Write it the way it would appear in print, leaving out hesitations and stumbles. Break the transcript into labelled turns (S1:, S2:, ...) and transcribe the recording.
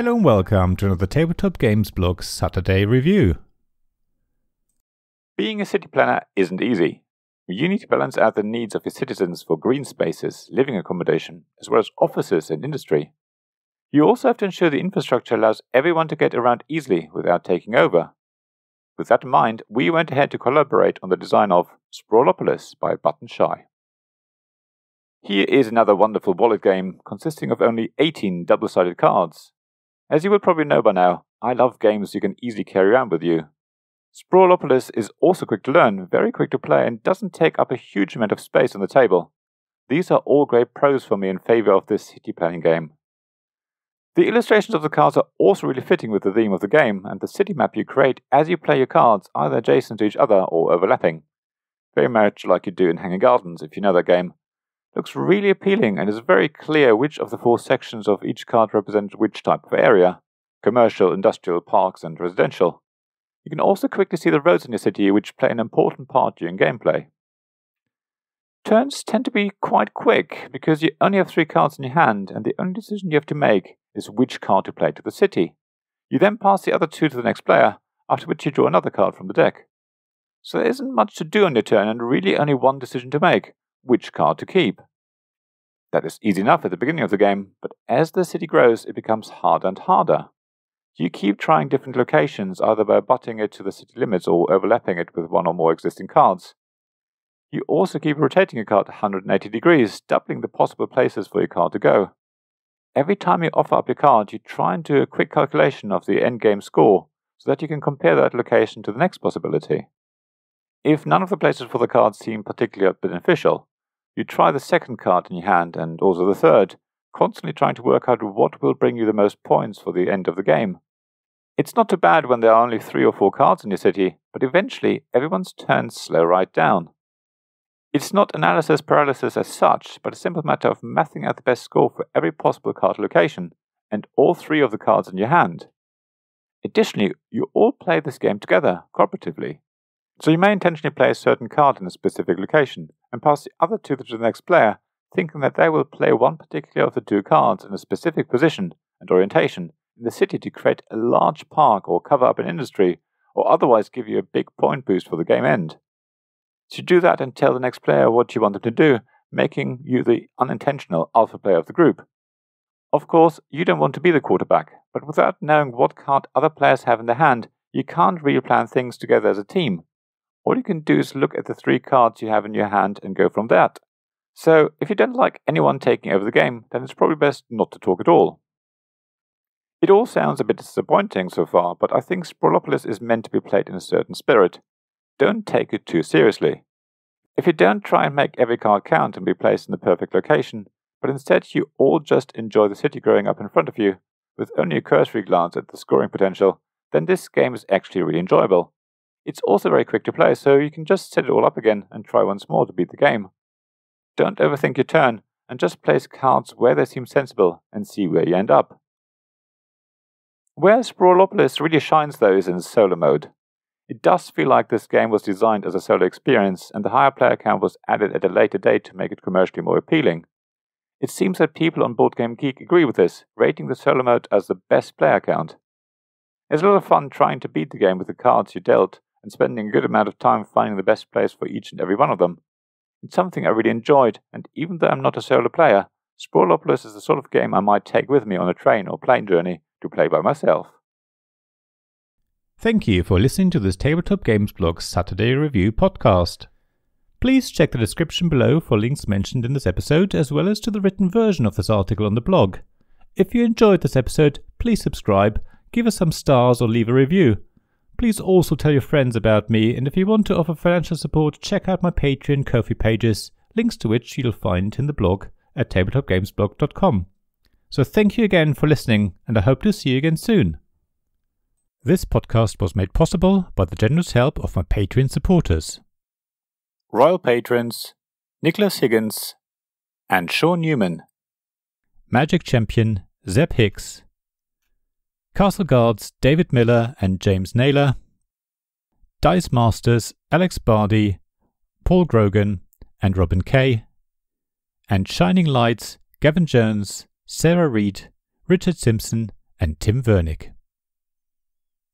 S1: Hello and welcome to another Tabletop Games blog Saturday review.
S2: Being a city planner isn't easy. You need to balance out the needs of your citizens for green spaces, living accommodation, as well as offices and industry. You also have to ensure the infrastructure allows everyone to get around easily without taking over. With that in mind, we went ahead to collaborate on the design of Sprawlopolis by Button Shy. Here is another wonderful wallet game consisting of only 18 double-sided cards. As you will probably know by now, I love games you can easily carry around with you. Sprawlopolis is also quick to learn, very quick to play, and doesn't take up a huge amount of space on the table. These are all great pros for me in favour of this city planning game. The illustrations of the cards are also really fitting with the theme of the game, and the city map you create as you play your cards either adjacent to each other or overlapping. Very much like you do in Hanging Gardens, if you know that game. Looks really appealing and is very clear which of the 4 sections of each card represent which type of area: commercial, industrial, parks and residential. You can also quickly see the roads in your city which play an important part during gameplay. Turns tend to be quite quick because you only have 3 cards in your hand and the only decision you have to make is which card to play to the city. You then pass the other 2 to the next player, after which you draw another card from the deck. So there isn't much to do on your turn and really only one decision to make: which card to keep. That is easy enough at the beginning of the game, but as the city grows it becomes harder and harder. You keep trying different locations, either by abutting it to the city limits or overlapping it with one or more existing cards. You also keep rotating a card 180 degrees, doubling the possible places for your card to go. Every time you offer up your card, you try and do a quick calculation of the endgame score, so that you can compare that location to the next possibility. If none of the places for the cards seem particularly beneficial, you try the second card in your hand and also the third, constantly trying to work out what will bring you the most points for the end of the game. It's not too bad when there are only 3 or 4 cards in your city, but eventually everyone's turns slow right down. It's not analysis paralysis as such, but a simple matter of mathing out the best score for every possible card location, and all 3 of the cards in your hand. Additionally, you all play this game together, cooperatively. So you may intentionally play a certain card in a specific location, and pass the other 2 to the next player, thinking that they will play one particular of the 2 cards in a specific position and orientation in the city to create a large park or cover up an industry, or otherwise give you a big point boost for the game end. So you do that and tell the next player what you want them to do, making you the unintentional alpha player of the group. Of course, you don't want to be the quarterback, but without knowing what card other players have in their hand, you can't really plan things together as a team. All you can do is look at the 3 cards you have in your hand and go from that. So, if you don't like anyone taking over the game, then it's probably best not to talk at all. It all sounds a bit disappointing so far, but I think Sprawlopolis is meant to be played in a certain spirit. Don't take it too seriously. If you don't try and make every card count and be placed in the perfect location, but instead you all just enjoy the city growing up in front of you, with only a cursory glance at the scoring potential, then this game is actually really enjoyable. It's also very quick to play, so you can just set it all up again and try once more to beat the game. Don't overthink your turn, and just place cards where they seem sensible and see where you end up. Where Sprawlopolis really shines though is in solo mode. It does feel like this game was designed as a solo experience, and the higher player count was added at a later date to make it commercially more appealing. It seems that people on Board Game Geek agree with this, rating the solo mode as the best player count. It's a lot of fun trying to beat the game with the cards you dealt, and spending a good amount of time finding the best place for each and every one of them. It's something I really enjoyed, and even though I'm not a solo player, Sprawlopolis is the sort of game I might take with me on a train or plane journey to play by myself.
S1: Thank you for listening to this Tabletop Games blog Saturday review podcast. Please check the description below for links mentioned in this episode, as well as to the written version of this article on the blog. If you enjoyed this episode, please subscribe, give us some stars or leave a review. Please also tell your friends about me, and if you want to offer financial support, check out my Patreon and Ko-fi pages, links to which you'll find in the blog at tabletopgamesblog.com. So thank you again for listening, and I hope to see you again soon. This podcast was made possible by the generous help of my Patreon supporters.
S2: Royal Patrons Nicholas Higgins and Sean Newman.
S1: Magic Champion Zeb Hicks. Castle Guards David Miller and James Naylor. Dice Masters Alex Bardi, Paul Grogan and Robin Kay. And Shining Lights Gavin Jones, Sarah Reed, Richard Simpson and Tim Vernick.